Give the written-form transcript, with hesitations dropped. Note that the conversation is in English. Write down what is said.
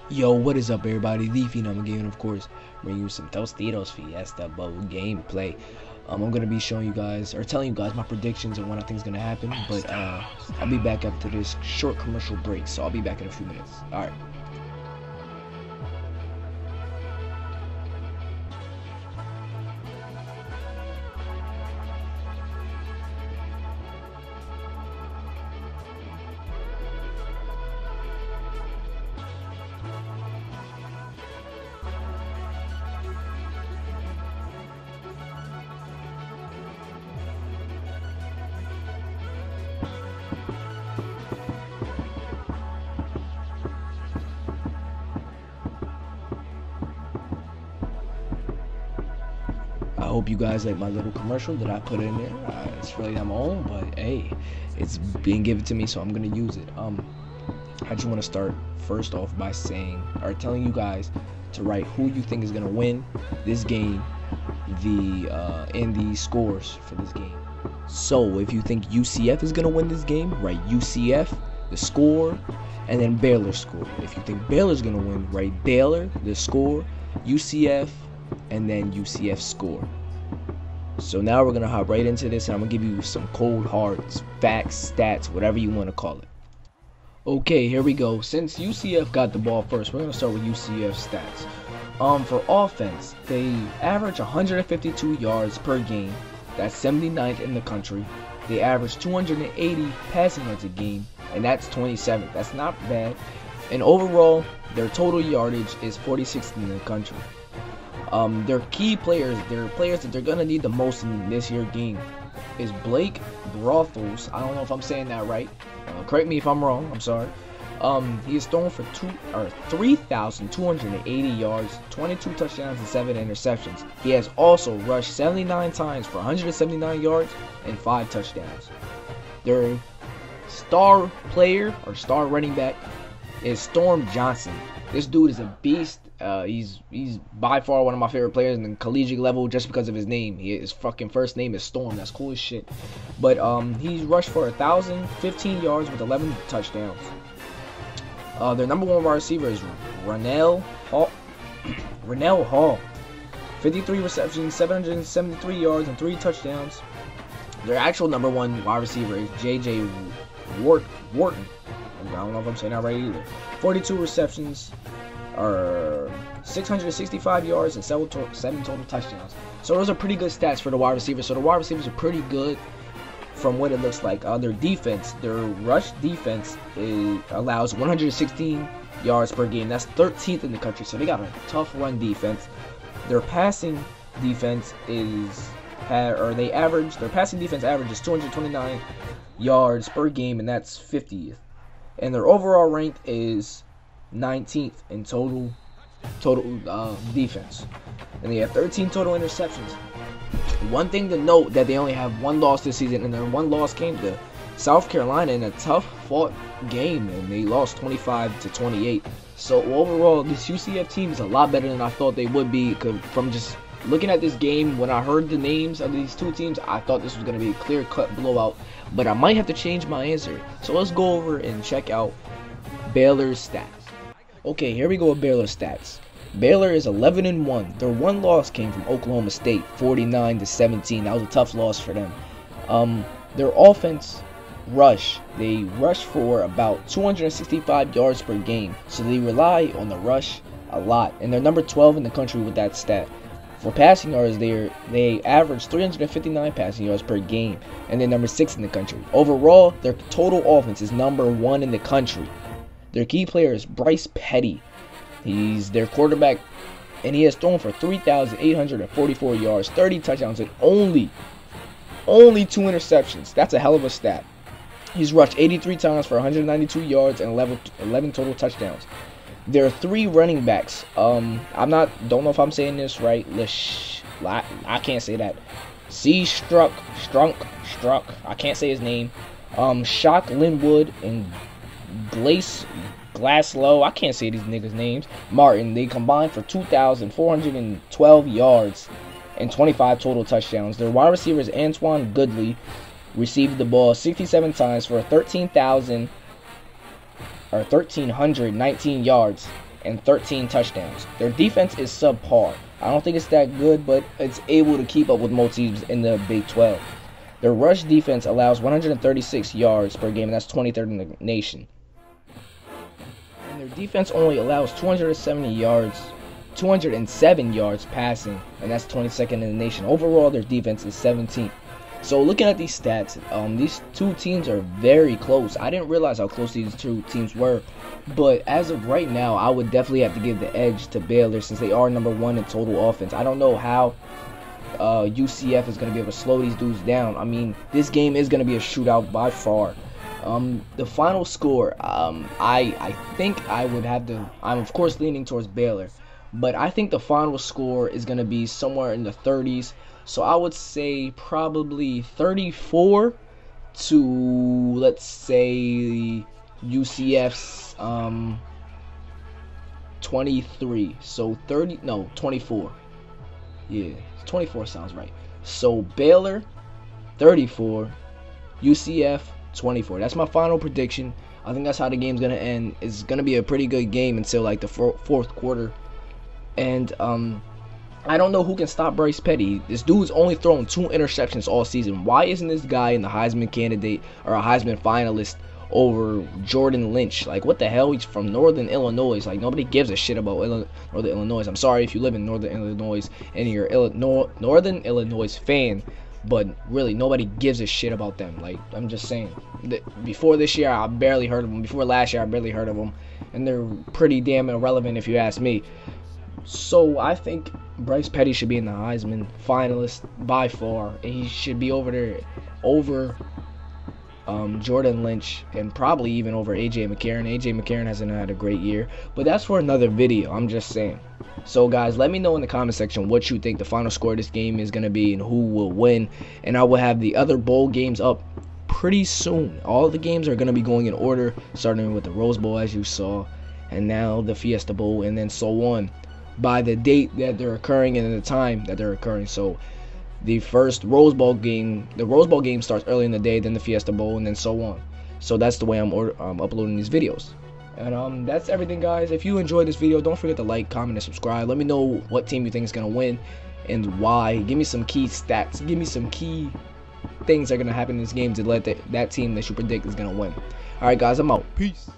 Yo, what is up, everybody? The Phenom Gaming, of course, bringing you some Tostitos Fiesta Bowl gameplay. I'm gonna be showing you guys, or telling you guys, my predictions on what I think is gonna happen. But I'll be back after this short commercial break, so I'll be back in a few minutes. All right. I hope you guys like my little commercial that I put in there. It's really not my own, but hey, it's being given to me, so I'm gonna use it. I just want to start first off by saying, or telling you guys to write who you think is gonna win this game, and the scores for this game. So if you think UCF is gonna win this game, write UCF, the score, and then Baylor's score. If you think Baylor's gonna win, write Baylor, the score, UCF, and then UCF score. So now we're gonna hop right into this, and I'm gonna give you some cold hard facts, stats, whatever you want to call it. Okay, here we go. Since UCF got the ball first, we're gonna start with UCF stats. For offense, they average 152 yards per game. That's 79th in the country. They average 280 passing yards a game, and that's 27th. That's not bad. And overall, their total yardage is 46th in the country. Their key players, their players that they're gonna need the most in this year game, is Blake Brothels. I don't know if I'm saying that right. Correct me if I'm wrong. I'm sorry. He has thrown for 3,280 yards, 22 touchdowns, and 7 interceptions. He has also rushed 79 times for 179 yards and 5 touchdowns. Their star player or star running back is Storm Johnson. This dude is a beast. He's by far one of my favorite players in the collegiate level just because of his name. His fucking first name is Storm. That's cool as shit. But he's rushed for 1,015 yards with 11 touchdowns. Their number one wide receiver is Rennell Hall. 53 receptions, 773 yards, and 3 touchdowns. Their actual number one wide receiver is J.J. Wharton. I don't know if I'm saying that right either. 42 receptions, or 665 yards, and 7 total touchdowns. So those are pretty good stats for the wide receivers. So the wide receivers are pretty good from what it looks like. Their defense, their rush defense, allows 116 yards per game. That's 13th in the country. So they got a tough run defense. Their passing defense their passing defense averages 229 yards per game, and that's 50th. And their overall rank is 19th in total defense, and they have 13 total interceptions. One thing to note, that they only have one loss this season, and their one loss came to South Carolina in a tough fought game, and they lost 25-28. So overall, this UCF team is a lot better than I thought they would be. From just looking at this game, when I heard the names of these two teams, I thought this was going to be a clear-cut blowout, but I might have to change my answer. So let's go over and check out Baylor's stats. Okay, here we go with Baylor's stats. Baylor is 11-1. Their one loss came from Oklahoma State, 49-17. That was a tough loss for them. Their offense they rush for about 265 yards per game, so they rely on the rush a lot, and they're number 12 in the country with that stat. For passing yards, they average 359 passing yards per game, and they're number 6 in the country. Overall, their total offense is number 1 in the country. Their key player is Bryce Petty. He's their quarterback, and he has thrown for 3,844 yards, 30 touchdowns, and only 2 interceptions. That's a hell of a stat. He's rushed 83 times for 192 yards and 11 total touchdowns. There are 3 running backs. Don't know if I'm saying this right. I can't say that. Strunk. I can't say his name. Shock Linwood and Glaslow, I can't say these niggas' names, Martin, they combined for 2,412 yards and 25 total touchdowns. Their wide receiver is Antoine Goodley, received the ball 67 times for 13,019 yards and 13 touchdowns. Their defense is subpar. I don't think it's that good, but it's able to keep up with most teams in the Big 12. Their rush defense allows 136 yards per game, and that's 23rd in the nation. And their defense only allows 207 yards passing, and that's 22nd in the nation. Overall, their defense is 17th. So looking at these stats, these two teams are very close. I didn't realize how close these two teams were, but as of right now, I would definitely have to give the edge to Baylor since they are number 1 in total offense. I don't know how UCF is going to be able to slow these dudes down. I mean, this game is going to be a shootout by far. The final score, I think I would have to, I'm of course leaning towards Baylor, but I think the final score is going to be somewhere in the 30s. So I would say probably 34 to, let's say, UCF's 23. So 24. Yeah, 24 sounds right. So Baylor 34, UCF 24. That's my final prediction. I think that's how the game's gonna end. It's gonna be a pretty good game until like the fourth quarter. And I don't know who can stop Bryce Petty. This dude's only thrown 2 interceptions all season. Why isn't this guy in the Heisman candidate or a Heisman finalist over Jordan Lynch? Like, what the hell? He's from Northern Illinois. Like, nobody gives a shit about Northern Illinois. I'm sorry if you live in Northern Illinois and you're a Northern Illinois fan, but really nobody gives a shit about them. Like, I'm just saying. Before this year, I barely heard of them. Before last year, I barely heard of them, and they're pretty damn irrelevant if you ask me. So I think Bryce Petty should be in the Heisman finalist by far, and he should be over Jordan Lynch, and probably even over AJ McCarron. AJ McCarron hasn't had a great year, but that's for another video. I'm just saying. So guys, let me know in the comment section what you think the final score of this game is going to be and who will win, and I will have the other bowl games up pretty soon. All the games are going to be going in order, starting with the Rose Bowl as you saw, and now the Fiesta Bowl, and then so on, by the date that they're occurring and the time that they're occurring. So the first Rose Bowl game, starts early in the day, then the Fiesta Bowl, and then so on. So that's the way I'm uploading these videos. And that's everything, guys. If you enjoyed this video, don't forget to like, comment, and subscribe. Let me know what team you think is going to win and why. Give me some key stats. Give me some key things that are going to happen in this game to let that team that you predict is going to win. Alright, guys, I'm out. Peace.